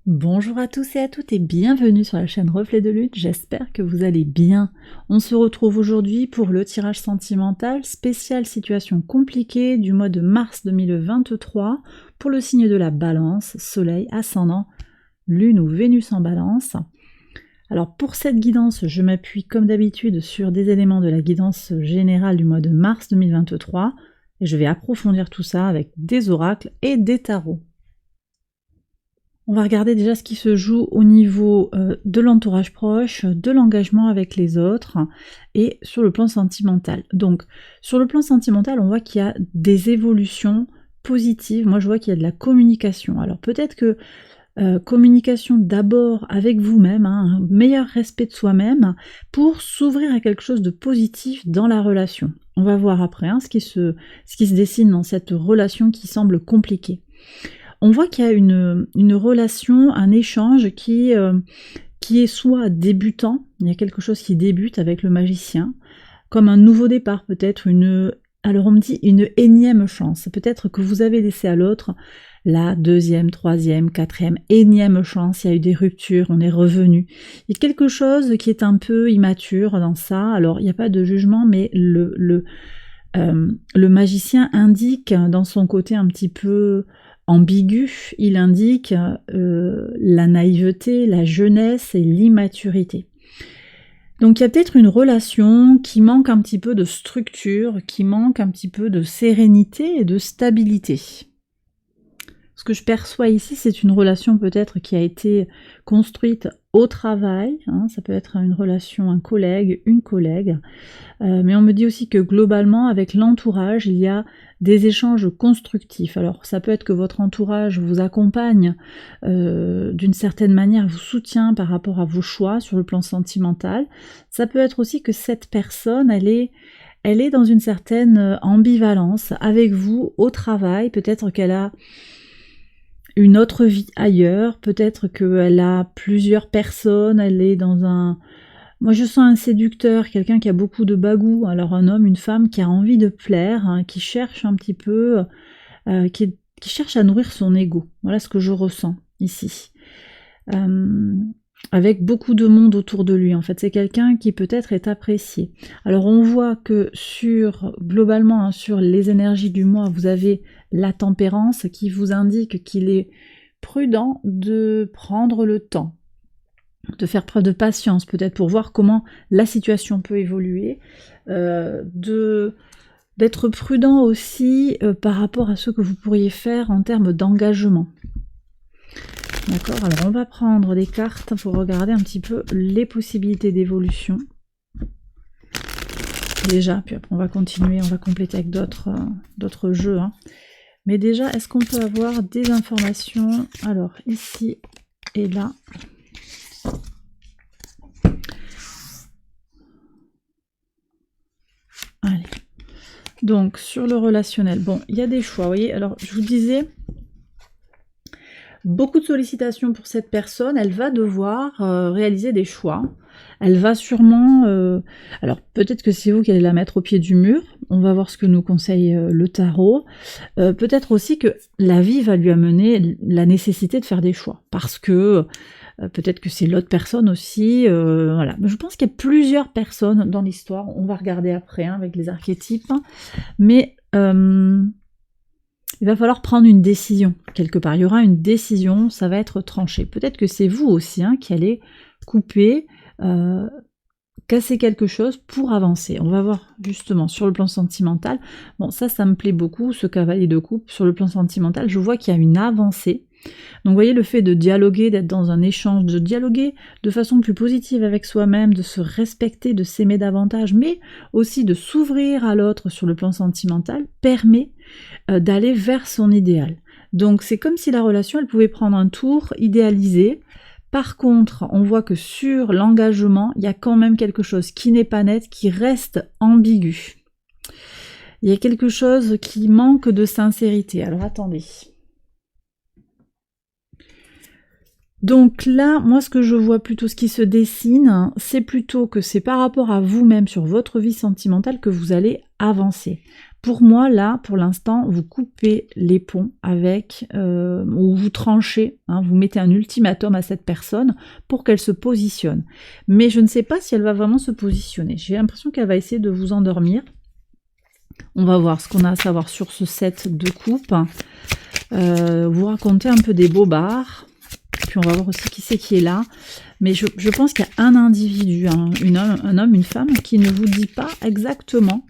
Bonjour à tous et à toutes et bienvenue sur la chaîne Reflet de Lune, j'espère que vous allez bien. On se retrouve aujourd'hui pour le tirage sentimental spécial situation compliquée du mois de mars 2023 pour le signe de la Balance, Soleil, Ascendant, Lune ou Vénus en Balance. Alors pour cette guidance, je m'appuie comme d'habitude sur des éléments de la guidance générale du mois de mars 2023 et je vais approfondir tout ça avec des oracles et des tarots. On va regarder déjà ce qui se joue au niveau de l'entourage proche, de l'engagement avec les autres et sur le plan sentimental. Donc sur le plan sentimental, on voit qu'il y a des évolutions positives. Moi je vois qu'il y a de la communication. Alors peut-être que communication d'abord avec vous-même, hein, un meilleur respect de soi-même pour s'ouvrir à quelque chose de positif dans la relation. On va voir après ce qui se dessine dans cette relation qui semble compliquée. On voit qu'il y a une relation, un échange qui est soit débutant, il y a quelque chose qui débute avec le magicien, comme un nouveau départ, peut-être alors on me dit une énième chance, peut-être que vous avez laissé à l'autre la deuxième, troisième, quatrième, énième chance, il y a eu des ruptures, on est revenu. Il y a quelque chose qui est un peu immature dans ça, alors il n'y a pas de jugement, mais le magicien indique dans son côté un petit peu ambigu, il indique la naïveté, la jeunesse et l'immaturité. Donc il y a peut-être une relation qui manque un petit peu de structure, qui manque un petit peu de sérénité et de stabilité. Ce que je perçois ici, c'est une relation peut-être qui a été construite au travail, hein, ça peut être une relation, un collègue, une collègue, mais on me dit aussi que globalement, avec l'entourage, il y a des échanges constructifs. Alors ça peut être que votre entourage vous accompagne d'une certaine manière, vous soutient par rapport à vos choix sur le plan sentimental. Ça peut être aussi que cette personne, elle est dans une certaine ambivalence avec vous au travail, peut-être qu'elle a une autre vie ailleurs, peut-être qu'elle a plusieurs personnes, elle est dans un... Moi je sens un séducteur, quelqu'un qui a beaucoup de bagou, alors un homme, une femme qui a envie de plaire, hein, qui cherche un petit peu, qui cherche à nourrir son ego. Voilà ce que je ressens ici. Avec beaucoup de monde autour de lui, en fait, c'est quelqu'un qui peut-être est apprécié. Alors on voit que globalement, hein, sur les énergies du mois, vous avez la tempérance qui vous indique qu'il est prudent de prendre le temps, de faire preuve de patience peut-être pour voir comment la situation peut évoluer, d'être prudent aussi par rapport à ce que vous pourriez faire en termes d'engagement. D'accord, alors on va prendre des cartes pour regarder un petit peu les possibilités d'évolution. Déjà, puis après on va continuer, on va compléter avec d'autres jeux. Hein. Mais déjà, est-ce qu'on peut avoir des informations? Alors, ici et là. Allez. Donc, sur le relationnel, bon, il y a des choix, vous voyez. Alors, je vous disais... Beaucoup de sollicitations pour cette personne, elle va devoir réaliser des choix. Elle va sûrement... alors peut-être que c'est vous qui allez la mettre au pied du mur, on va voir ce que nous conseille le tarot. Peut-être aussi que la vie va lui amener la nécessité de faire des choix, parce que peut-être que c'est l'autre personne aussi, voilà. Mais je pense qu'il y a plusieurs personnes dans l'histoire, on va regarder après hein, avec les archétypes, mais... il va falloir prendre une décision, quelque part. Il y aura une décision, ça va être tranché. Peut-être que c'est vous aussi hein, qui allez couper, casser quelque chose pour avancer. On va voir justement sur le plan sentimental. Bon, ça me plaît beaucoup, ce cavalier de coupe. Sur le plan sentimental, je vois qu'il y a une avancée. Donc vous voyez, le fait de dialoguer, d'être dans un échange, de dialoguer de façon plus positive avec soi-même, de se respecter, de s'aimer davantage, mais aussi de s'ouvrir à l'autre sur le plan sentimental, permet d'aller vers son idéal. Donc c'est comme si la relation, elle pouvait prendre un tour idéalisé. Par contre, on voit que sur l'engagement, il y a quand même quelque chose qui n'est pas net, qui reste ambigu. Il y a quelque chose qui manque de sincérité. Alors attendez. Donc là, moi ce que je vois plutôt, ce qui se dessine, c'est plutôt que c'est par rapport à vous-même sur votre vie sentimentale que vous allez avancer. Pour moi, là, pour l'instant, vous coupez les ponts avec, ou vous tranchez, hein, vous mettez un ultimatum à cette personne pour qu'elle se positionne. Mais je ne sais pas si elle va vraiment se positionner. J'ai l'impression qu'elle va essayer de vous endormir. On va voir ce qu'on a à savoir sur ce set de coupe. Vous racontez un peu des bobards. Puis on va voir aussi qui c'est qui est là. Mais je pense qu'il y a un individu, hein, un homme, une femme, qui ne vous dit pas exactement,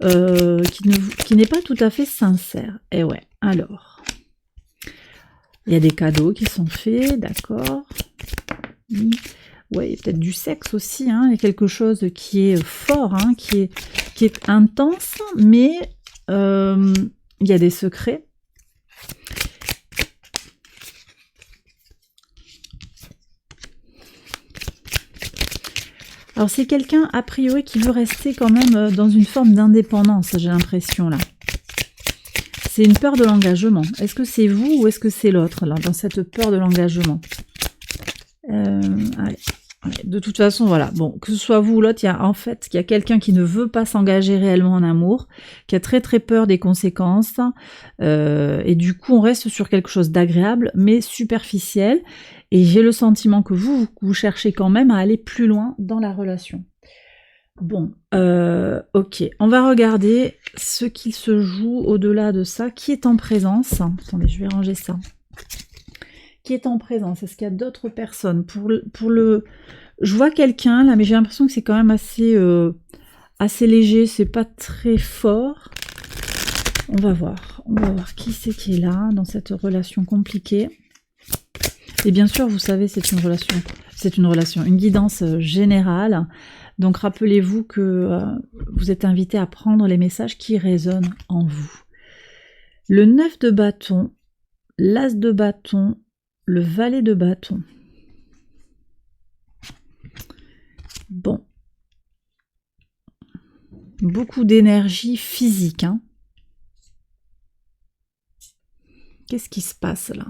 qui n'est pas tout à fait sincère. Et ouais, alors, il y a des cadeaux qui sont faits, d'accord. Ouais, il y a peut-être du sexe aussi, hein. Il y a quelque chose qui est fort, hein, qui est intense, mais il y a des secrets. Alors c'est quelqu'un, a priori, qui veut rester quand même dans une forme d'indépendance, j'ai l'impression, là. C'est une peur de l'engagement. Est-ce que c'est vous ou est-ce que c'est l'autre, là, dans cette peur de l'engagement? Allez. De toute façon, voilà. Bon, que ce soit vous ou l'autre, il y a quelqu'un qui ne veut pas s'engager réellement en amour, qui a très très peur des conséquences, et du coup, on reste sur quelque chose d'agréable, mais superficiel. Et j'ai le sentiment que vous cherchez quand même à aller plus loin dans la relation. Bon, ok. On va regarder ce qu'il se joue au-delà de ça. Qui est en présence? Attendez, je vais ranger ça. Qui est en présence? Est-ce qu'il y a d'autres personnes Je vois quelqu'un là, mais j'ai l'impression que c'est quand même assez léger, c'est pas très fort. On va voir qui c'est qui est là dans cette relation compliquée. Et bien sûr, vous savez, c'est une guidance générale. Donc rappelez-vous que vous êtes invité à prendre les messages qui résonnent en vous. Le 9 de bâton, l'as de bâton, le valet de bâton. Bon. Beaucoup d'énergie physique, hein. Qu'est-ce qui se passe là?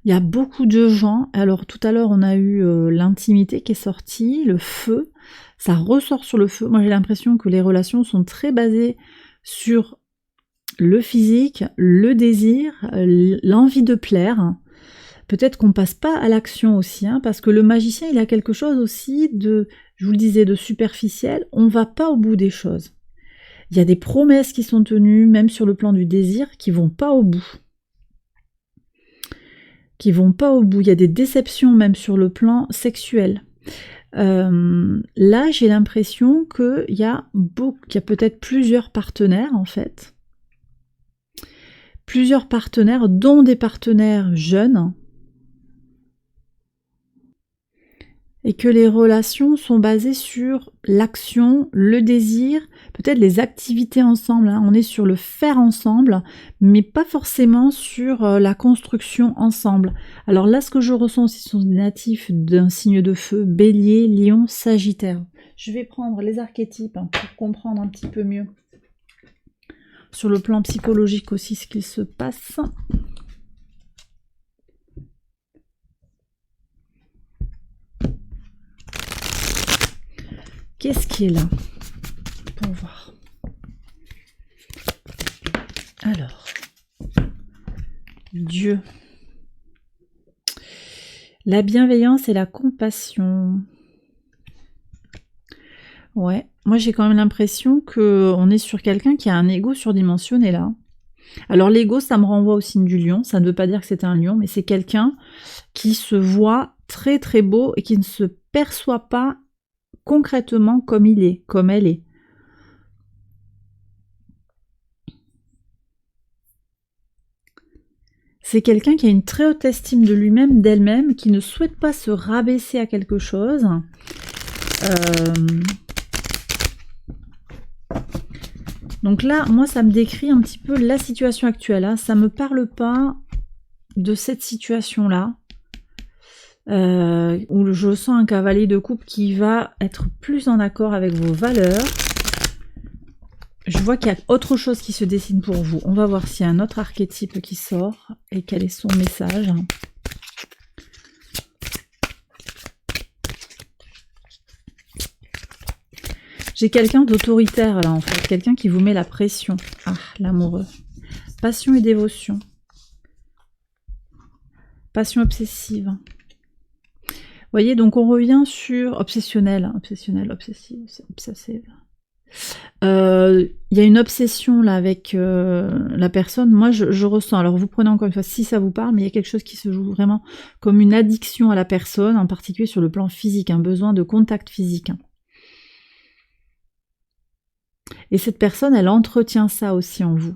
Il y a beaucoup de gens. Alors tout à l'heure, on a eu l'intimité qui est sortie, le feu. Ça ressort sur le feu. Moi, j'ai l'impression que les relations sont très basées sur le physique, le désir, l'envie de plaire. Peut-être qu'on passe pas à l'action aussi, hein, parce que le magicien, il a quelque chose aussi de, je vous le disais, de superficiel. On va pas au bout des choses. Il y a des promesses qui sont tenues, même sur le plan du désir, qui vont pas au bout. Il y a des déceptions même sur le plan sexuel. Là, j'ai l'impression qu'il y a peut-être plusieurs partenaires, en fait. Plusieurs partenaires, dont des partenaires jeunes. Et que les relations sont basées sur l'action, le désir, peut-être les activités ensemble, hein. On est sur le faire ensemble, mais pas forcément sur la construction ensemble. Alors là, ce que je ressens aussi sont des natifs d'un signe de feu, Bélier, Lion, Sagittaire. Je vais prendre les archétypes, hein, pour comprendre un petit peu mieux. Sur le plan psychologique aussi, ce qu'il se passe. Qu'est-ce qui est là? Pour voir. Alors, Dieu. La bienveillance et la compassion. Ouais, moi j'ai quand même l'impression qu'on est sur quelqu'un qui a un ego surdimensionné là. Alors l'ego, ça me renvoie au signe du lion, ça ne veut pas dire que c'est un lion, mais c'est quelqu'un qui se voit très très beau et qui ne se perçoit pas concrètement comme il est, comme elle est. C'est quelqu'un qui a une très haute estime de lui-même, d'elle-même, qui ne souhaite pas se rabaisser à quelque chose. Donc là, moi, ça me décrit un petit peu la situation actuelle. Hein. Ça ne me parle pas de cette situation-là. Où je sens un cavalier de coupe qui va être plus en accord avec vos valeurs. Je vois qu'il y a autre chose qui se dessine pour vous. On va voir s'il y a un autre archétype qui sort et quel est son message. J'ai quelqu'un d'autoritaire là en fait, quelqu'un qui vous met la pression. Ah, l'amoureux. Passion et dévotion. Passion obsessive. Vous voyez, donc on revient sur obsessionnel, obsessive. Il y a une obsession là avec la personne. Moi, je ressens. Alors, vous prenez encore une fois si ça vous parle, mais il y a quelque chose qui se joue vraiment comme une addiction à la personne, en particulier sur le plan physique, un besoin de contact physique. Et cette personne, elle entretient ça aussi en vous.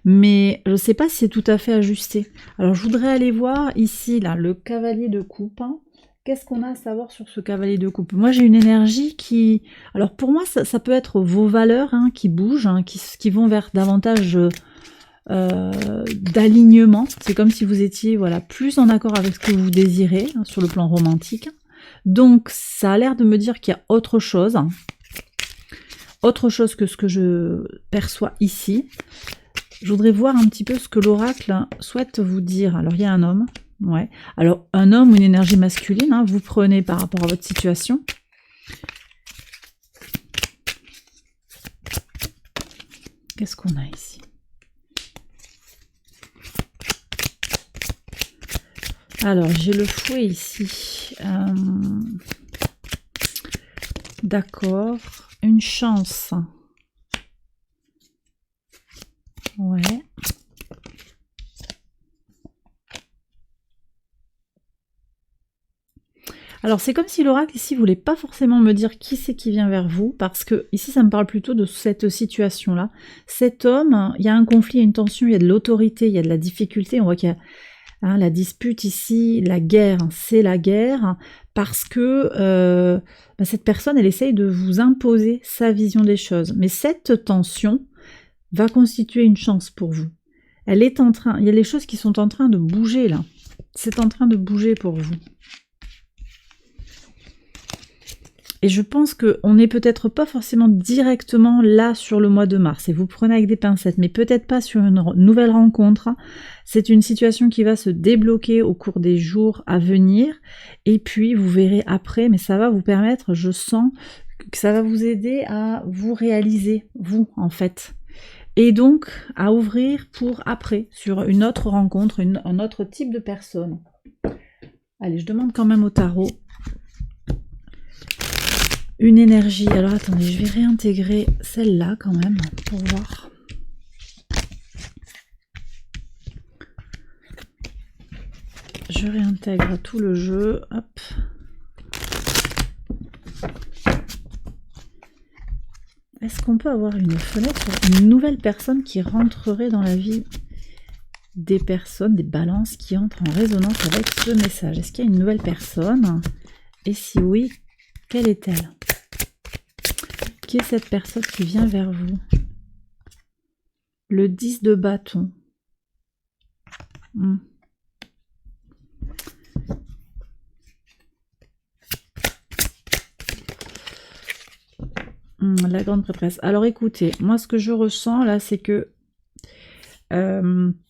Mais je ne sais pas si c'est tout à fait ajusté. Alors, je voudrais aller voir ici, là, le cavalier de coupe. Qu'est-ce qu'on a à savoir sur ce cavalier de coupe? Moi, j'ai une énergie qui... Alors, pour moi, ça peut être vos valeurs qui bougent, qui vont vers davantage d'alignement. C'est comme si vous étiez voilà, plus en accord avec ce que vous désirez sur le plan romantique. Donc, ça a l'air de me dire qu'il y a autre chose. Autre chose que ce que je perçois ici. Je voudrais voir un petit peu ce que l'oracle souhaite vous dire. Alors, il y a un homme. Ouais. Alors, un homme ou une énergie masculine, vous prenez par rapport à votre situation. Qu'est-ce qu'on a ici? Alors, j'ai le fouet ici. D'accord. Une chance. Ouais. Alors c'est comme si l'oracle ici voulait pas forcément me dire qui c'est qui vient vers vous, parce que ici ça me parle plutôt de cette situation-là. Cet homme, il y a un conflit, il y a une tension, il y a de l'autorité, il y a de la difficulté, on voit qu'il y a la dispute ici, la guerre, c'est la guerre, parce que cette personne, elle essaye de vous imposer sa vision des choses. Mais cette tension va constituer une chance pour vous. Elle est en train, il y a les choses qui sont en train de bouger là. C'est en train de bouger pour vous. Et je pense qu'on n'est peut-être pas forcément directement là sur le mois de mars, et vous prenez avec des pincettes, mais peut-être pas sur une nouvelle rencontre. C'est une situation qui va se débloquer au cours des jours à venir, et puis vous verrez après, mais ça va vous permettre, je sens, que ça va vous aider à vous réaliser, vous, en fait. Et donc, à ouvrir pour après, sur une autre rencontre, un autre type de personne. Allez, je demande quand même au tarot une énergie. Alors attendez, je vais réintégrer celle-là quand même pour voir. Je réintègre tout le jeu. Hop. Est-ce qu'on peut avoir une fenêtre sur une nouvelle personne qui rentrerait dans la vie des personnes, des balances qui entrent en résonance avec ce message? Est-ce qu'il y a une nouvelle personne? Et si oui, quelle est-elle? Qui est cette personne qui vient vers vous? Le 10 de bâton. La grande prêtresse. Alors écoutez, moi ce que je ressens là, c'est que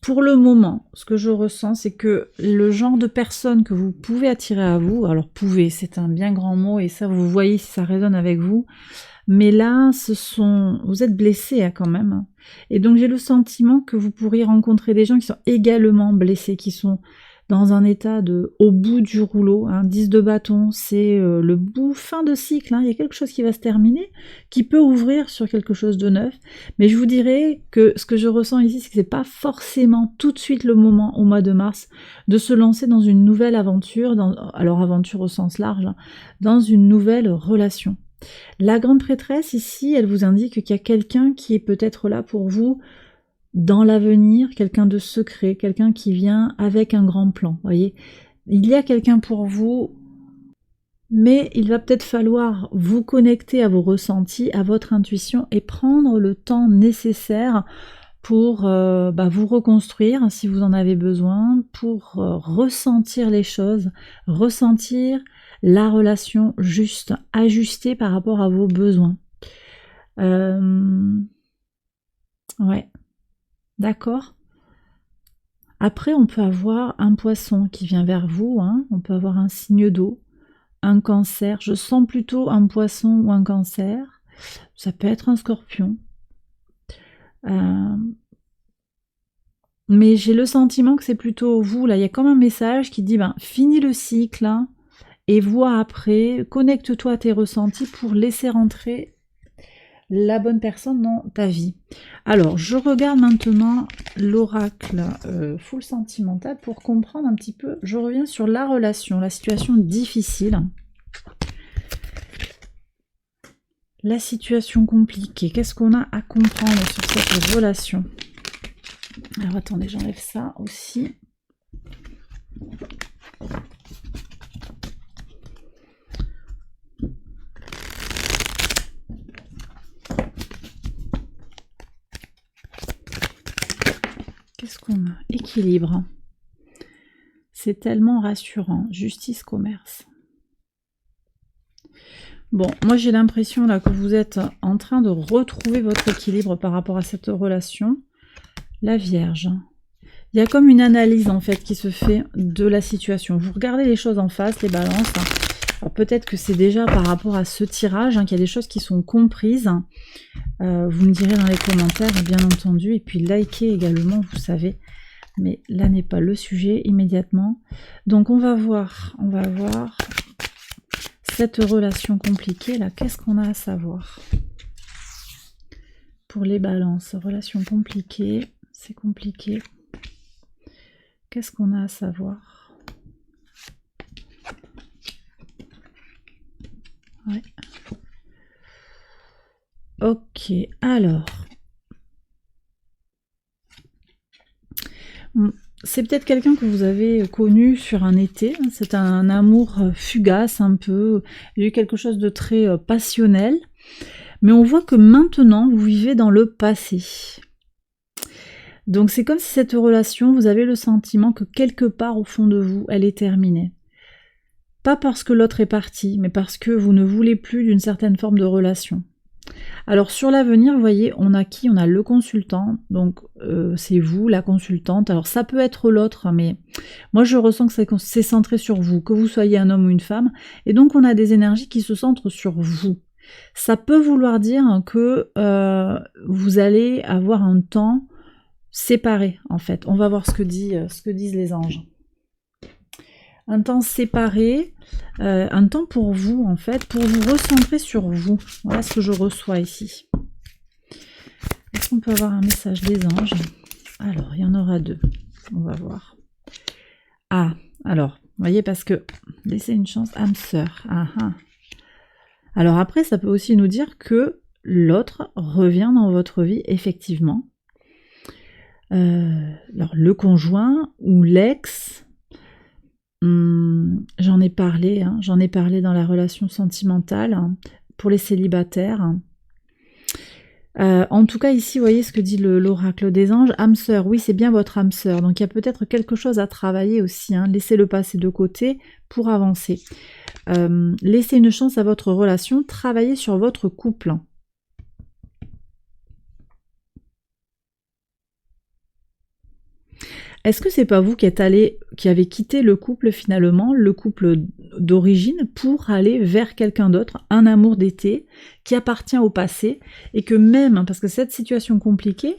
pour le moment, ce que je ressens, c'est que le genre de personne que vous pouvez attirer à vous, alors pouvez, c'est un bien grand mot, et ça vous voyez si ça résonne avec vous, mais là, vous êtes blessé quand même, et donc j'ai le sentiment que vous pourriez rencontrer des gens qui sont également blessés, qui sont dans un état au bout du rouleau. 10 de bâton, c'est le bout, fin de cycle, il y a quelque chose qui va se terminer, qui peut ouvrir sur quelque chose de neuf, mais je vous dirais que ce que je ressens ici, c'est que c'est pas forcément tout de suite le moment, au mois de mars, de se lancer dans une nouvelle aventure, alors aventure au sens large, dans une nouvelle relation. La grande prêtresse, ici, elle vous indique qu'il y a quelqu'un qui est peut-être là pour vous, dans l'avenir, quelqu'un de secret, quelqu'un qui vient avec un grand plan, voyez. Il y a quelqu'un pour vous, mais il va peut-être falloir vous connecter à vos ressentis, à votre intuition, et prendre le temps nécessaire pour vous reconstruire, si vous en avez besoin, pour ressentir les choses, ressentir la relation juste, ajustée par rapport à vos besoins. Ouais. D'accord. Après, on peut avoir un poisson qui vient vers vous, on peut avoir un signe d'eau, un cancer. Je sens plutôt un poisson ou un cancer. Ça peut être un scorpion. Mais j'ai le sentiment que c'est plutôt vous, là. Il y a comme un message qui dit, ben, finis le cycle, hein, et vois après, connecte-toi à tes ressentis pour laisser rentrer la bonne personne dans ta vie. Alors, je regarde maintenant l'oracle full sentimental pour comprendre un petit peu. Je reviens sur la relation, la situation difficile. La situation compliquée. Qu'est-ce qu'on a à comprendre sur cette relation? Alors attendez, j'enlève ça aussi. Qu'est-ce qu'on a? Équilibre. C'est tellement rassurant. Justice, commerce. Bon, moi j'ai l'impression là que vous êtes en train de retrouver votre équilibre par rapport à cette relation. La Vierge. Il y a comme une analyse en fait qui se fait de la situation. Vous regardez les choses en face, les balances. Alors peut-être que c'est déjà par rapport à ce tirage qu'il y a des choses qui sont comprises. Vous me direz dans les commentaires, bien entendu. Et puis likez également, vous savez. Mais là n'est pas le sujet immédiatement. Donc on va voir cette relation compliquée là. Qu'est-ce qu'on a à savoir pour les balances? Relation compliquée. C'est compliqué. Qu'est-ce qu'on a à savoir? Ouais. Ok, alors. C'est peut-être quelqu'un que vous avez connu sur un été. C'est un amour fugace un peu. Il y a eu quelque chose de très passionnel. Mais on voit que maintenant, vous vivez dans le passé. Donc c'est comme si cette relation, vous avez le sentiment que quelque part au fond de vous, elle est terminée. Pas parce que l'autre est parti, mais parce que vous ne voulez plus d'une certaine forme de relation. Alors sur l'avenir, vous voyez, on a qui? On a le consultant, donc c'est vous, la consultante. Alors ça peut être l'autre, mais moi je ressens que c'est centré sur vous, que vous soyez un homme ou une femme, et donc on a des énergies qui se centrent sur vous. Ça peut vouloir dire que vous allez avoir un temps séparé, en fait. On va voir ce que disent les anges. Un temps séparé, un temps pour vous, en fait, pour vous recentrer sur vous. Voilà ce que je reçois ici. Est-ce qu'on peut avoir un message des anges? Alors, il y en aura deux. On va voir. Ah, alors, vous voyez, parce que laissez une chance, âme sœur. Ah, ah. Alors après, ça peut aussi nous dire que l'autre revient dans votre vie, effectivement. Alors, le conjoint ou l'ex, j'en ai parlé dans la relation sentimentale, hein, pour les célibataires. En tout cas, ici, vous voyez ce que dit l'oracle des anges. Âme sœur, oui, c'est bien votre âme sœur. Donc, il y a peut-être quelque chose à travailler aussi. Hein. Laissez le passé de côté pour avancer. Laissez une chance à votre relation. Travaillez sur votre couple. Est-ce que c'est pas vous qui avez quitté le couple finalement, le couple d'origine, pour aller vers quelqu'un d'autre, un amour d'été qui appartient au passé, et que même, parce que cette situation compliquée,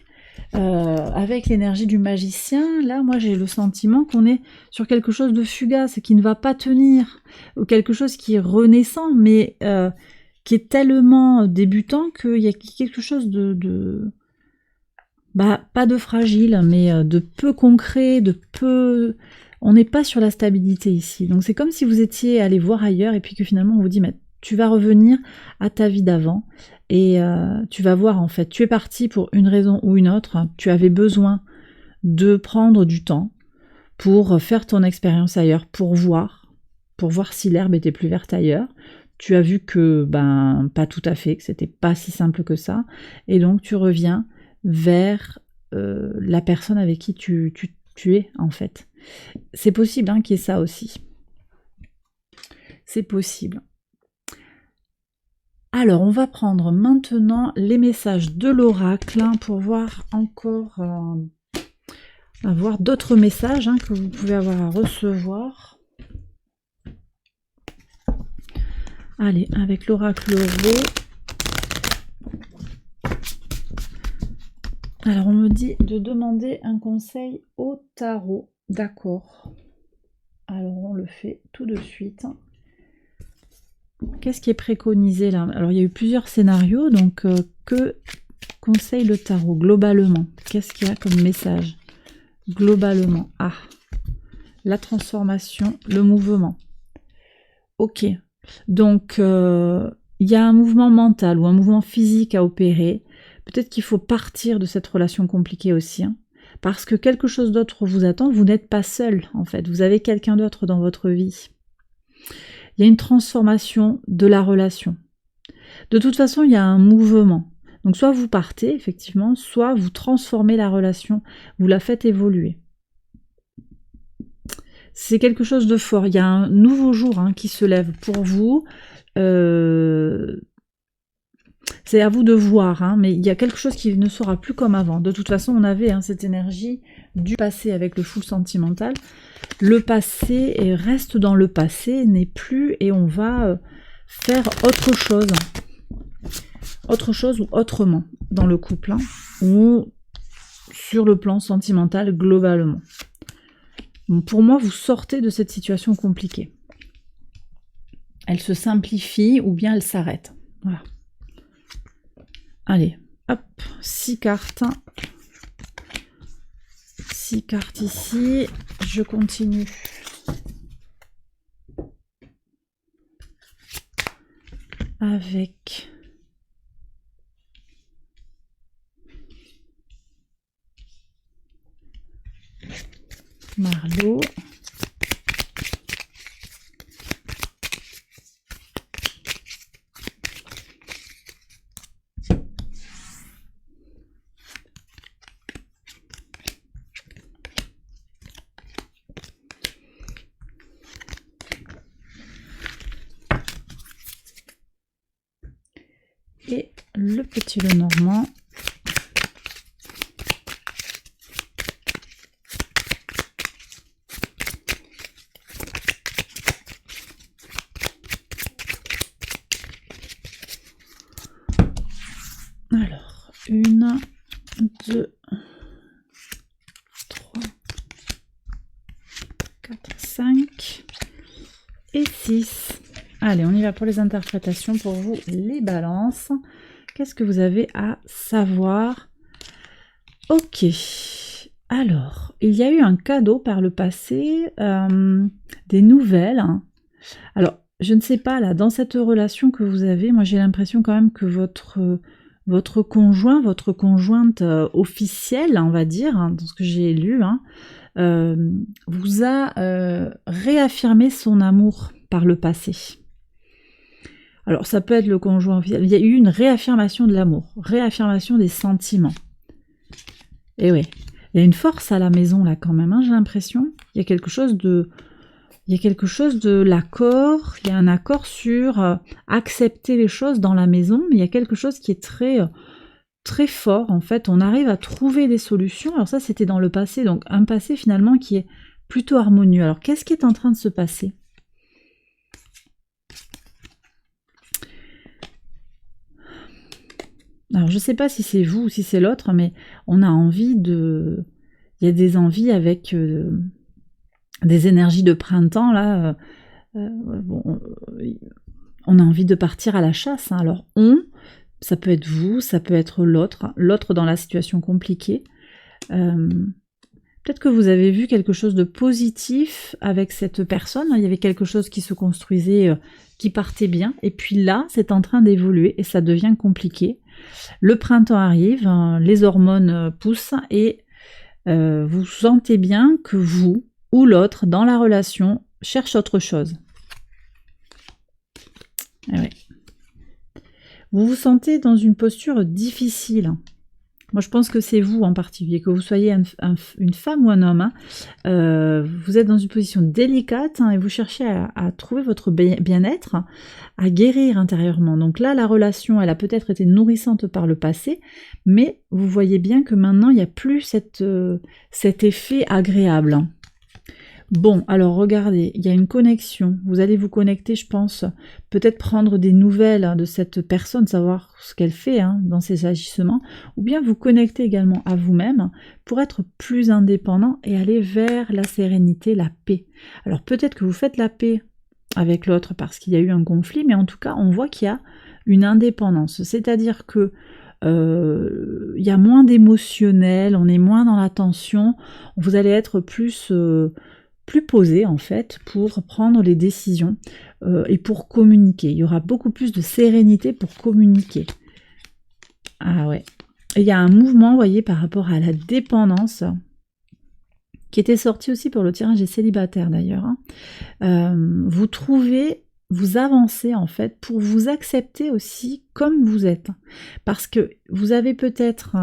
avec l'énergie du magicien, là moi j'ai le sentiment qu'on est sur quelque chose de fugace, qui ne va pas tenir, ou quelque chose qui est renaissant, mais qui est tellement débutant qu'il y a quelque chose de pas de fragile, mais de peu concret, de peu... On n'est pas sur la stabilité ici. Donc c'est comme si vous étiez allé voir ailleurs et puis que finalement on vous dit mais tu vas revenir à ta vie d'avant et tu vas voir en fait. Tu es parti pour une raison ou une autre. Tu avais besoin de prendre du temps pour faire ton expérience ailleurs, pour voir si l'herbe était plus verte ailleurs. Tu as vu que pas tout à fait, que c'était pas si simple que ça. Et donc tu reviens vers la personne avec qui tu es en fait. C'est possible qu'il y ait ça aussi. C'est possible. Alors on va prendre maintenant les messages de l'oracle pour voir encore avoir d'autres messages que vous pouvez avoir à recevoir. Allez, avec l'oracle rose. Alors, on me dit de demander un conseil au tarot. D'accord. Alors, on le fait tout de suite. Qu'est-ce qui est préconisé là? Alors, il y a eu plusieurs scénarios, donc que conseille le tarot globalement? Qu'est-ce qu'il y a comme message? Globalement, la transformation, le mouvement. Ok, donc il y a un mouvement mental ou un mouvement physique à opérer. Peut-être qu'il faut partir de cette relation compliquée aussi, hein, parce que quelque chose d'autre vous attend. Vous n'êtes pas seul, en fait. Vous avez quelqu'un d'autre dans votre vie. Il y a une transformation de la relation. De toute façon, il y a un mouvement. Donc soit vous partez, effectivement, soit vous transformez la relation, vous la faites évoluer. C'est quelque chose de fort. Il y a un nouveau jour qui se lève pour vous. C'est à vous de voir, mais il y a quelque chose qui ne sera plus comme avant. De toute façon, on avait cette énergie du passé avec le fou sentimental. Le passé reste dans le passé, n'est plus, et on va faire autre chose. Autre chose ou autrement dans le couple, ou sur le plan sentimental globalement. Donc pour moi, vous sortez de cette situation compliquée. Elle se simplifie ou bien elle s'arrête. Voilà. Allez, hop, 6 cartes. 6 cartes ici. Je continue. Avec Marlo. Et le petit Lenormand. Alors, 1, 2, 3, 4, 5 et 6. Allez, on y va pour les interprétations pour vous, les balances. Qu'est-ce que vous avez à savoir? Ok. Alors, il y a eu un cadeau par le passé, des nouvelles. Alors, je ne sais pas, là, dans cette relation que vous avez, moi j'ai l'impression quand même que votre conjoint, votre conjointe officielle, on va dire, dans ce que j'ai lu, vous a réaffirmé son amour par le passé. Alors ça peut être le conjoint officiel, il y a eu une réaffirmation de l'amour, réaffirmation des sentiments. Et oui, il y a une force à la maison là quand même, j'ai l'impression. Il y a quelque chose de l'accord, il y a un accord sur accepter les choses dans la maison, mais il y a quelque chose qui est très, très fort en fait. On arrive à trouver des solutions. Alors ça c'était dans le passé, donc un passé finalement qui est plutôt harmonieux. Alors qu'est-ce qui est en train de se passer ? Alors je ne sais pas si c'est vous ou si c'est l'autre, mais on a envie de... Il y a des envies avec des énergies de printemps, là. On a envie de partir à la chasse. Alors ça peut être vous, ça peut être l'autre dans la situation compliquée. Peut-être que vous avez vu quelque chose de positif avec cette personne. Il y avait quelque chose qui se construisait, qui partait bien. Et puis là, c'est en train d'évoluer et ça devient compliqué. Le printemps arrive, les hormones poussent et vous sentez bien que vous ou l'autre dans la relation cherche autre chose. Et ouais. Vous vous sentez dans une posture difficile. Moi, je pense que c'est vous en particulier, que vous soyez une femme ou un homme. Vous êtes dans une position délicate et vous cherchez à trouver votre bien-être, à guérir intérieurement. Donc là, la relation, elle a peut-être été nourrissante par le passé, mais vous voyez bien que maintenant, il n'y a plus cet effet agréable. Bon, alors regardez, il y a une connexion. Vous allez vous connecter, je pense, peut-être prendre des nouvelles de cette personne, savoir ce qu'elle fait dans ses agissements, ou bien vous connecter également à vous-même pour être plus indépendant et aller vers la sérénité, la paix. Alors peut-être que vous faites la paix avec l'autre parce qu'il y a eu un conflit, mais en tout cas, on voit qu'il y a une indépendance. C'est-à-dire que il y a moins d'émotionnel, on est moins dans la tension, vous allez être plus posé en fait pour prendre les décisions et pour communiquer. Il y aura beaucoup plus de sérénité pour communiquer. Ah ouais. Et il y a un mouvement, vous voyez, par rapport à la dépendance qui était sorti aussi pour le tirage des célibataires d'ailleurs. Vous avancez en fait pour vous accepter aussi comme vous êtes. Parce que vous avez peut-être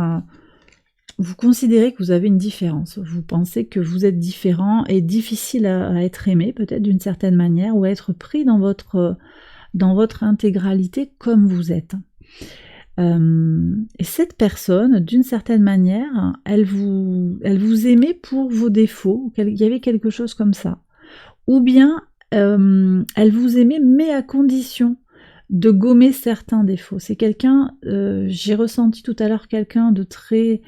vous considérez que vous avez une différence, vous pensez que vous êtes différent et difficile à être aimé peut-être d'une certaine manière ou à être pris dans votre intégralité comme vous êtes. Et cette personne, d'une certaine manière, elle vous aimait pour vos défauts, il y avait quelque chose comme ça. Ou bien elle vous aimait mais à condition de gommer certains défauts. C'est quelqu'un, j'ai ressenti tout à l'heure quelqu'un de très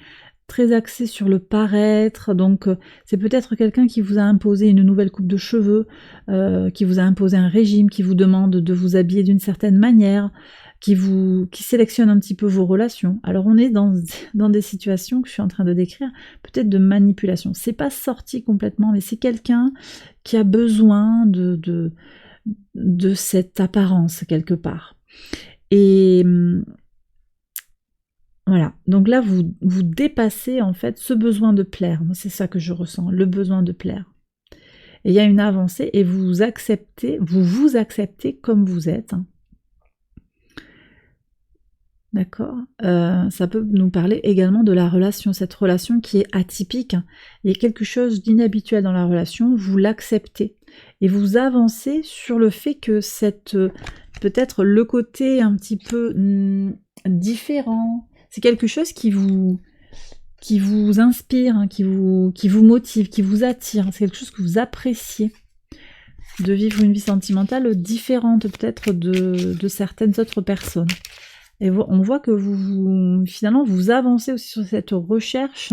axé sur le paraître, donc c'est peut-être quelqu'un qui vous a imposé une nouvelle coupe de cheveux, qui vous a imposé un régime, qui vous demande de vous habiller d'une certaine manière, qui sélectionne un petit peu vos relations. Alors on est dans des situations que je suis en train de décrire, peut-être de manipulation. C'est pas sorti complètement, mais c'est quelqu'un qui a besoin de cette apparence quelque part. Et voilà, donc là vous dépassez en fait ce besoin de plaire, moi c'est ça que je ressens, le besoin de plaire. Et il y a une avancée et vous vous acceptez comme vous êtes. D'accord. Ça peut nous parler également de la relation, cette relation qui est atypique. Il y a quelque chose d'inhabituel dans la relation, vous l'acceptez. Et vous avancez sur le fait que peut-être le côté un petit peu différent, c'est quelque chose qui vous inspire, qui vous motive, qui vous attire. C'est quelque chose que vous appréciez. De vivre une vie sentimentale différente peut-être de certaines autres personnes. Et on voit que finalement vous avancez aussi sur cette recherche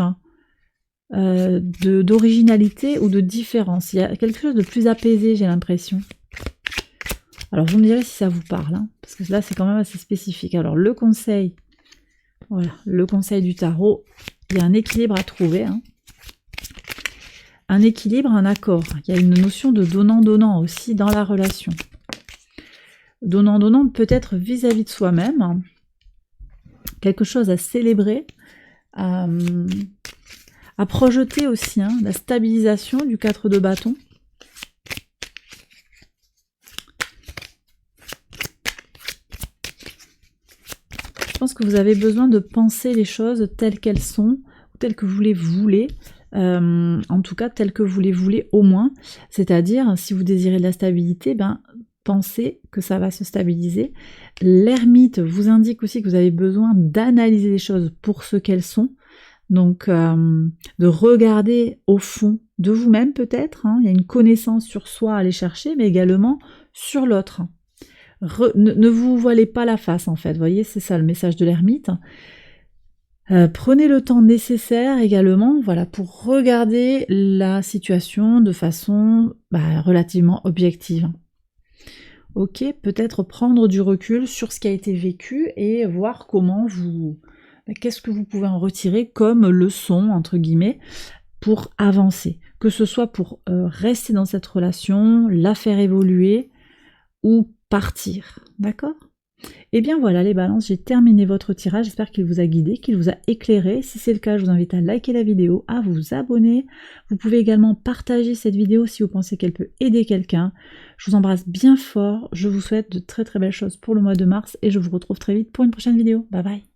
d'originalité ou de différence. Il y a quelque chose de plus apaisé, j'ai l'impression. Alors vous me direz si ça vous parle, parce que là c'est quand même assez spécifique. Alors le conseil, voilà, le conseil du tarot, il y a un équilibre à trouver. Un équilibre, un accord. Il y a une notion de donnant-donnant aussi dans la relation. Donnant-donnant peut-être vis-à-vis de soi-même. Quelque chose à célébrer, à projeter aussi, la stabilisation du 4 de bâton. Je pense que vous avez besoin de penser les choses telles qu'elles sont, ou telles que vous les voulez, en tout cas telles que vous les voulez au moins, c'est-à-dire si vous désirez de la stabilité, pensez que ça va se stabiliser. L'ermite vous indique aussi que vous avez besoin d'analyser les choses pour ce qu'elles sont, donc de regarder au fond de vous-même peut-être, il y a une connaissance sur soi à aller chercher, mais également sur l'autre. Ne vous voilez pas la face en fait, vous voyez, c'est ça le message de l'ermite. Prenez le temps nécessaire également, voilà, pour regarder la situation de façon relativement objective. Ok, peut-être prendre du recul sur ce qui a été vécu et voir comment qu'est-ce que vous pouvez en retirer comme leçon, entre guillemets, pour avancer. Que ce soit pour rester dans cette relation, la faire évoluer ou partir, d'accord ? Et bien voilà les balances, j'ai terminé votre tirage, j'espère qu'il vous a guidé, qu'il vous a éclairé. Si c'est le cas, je vous invite à liker la vidéo, à vous abonner. Vous pouvez également partager cette vidéo si vous pensez qu'elle peut aider quelqu'un. Je vous embrasse bien fort, je vous souhaite de très très belles choses pour le mois de mars et je vous retrouve très vite pour une prochaine vidéo. Bye bye.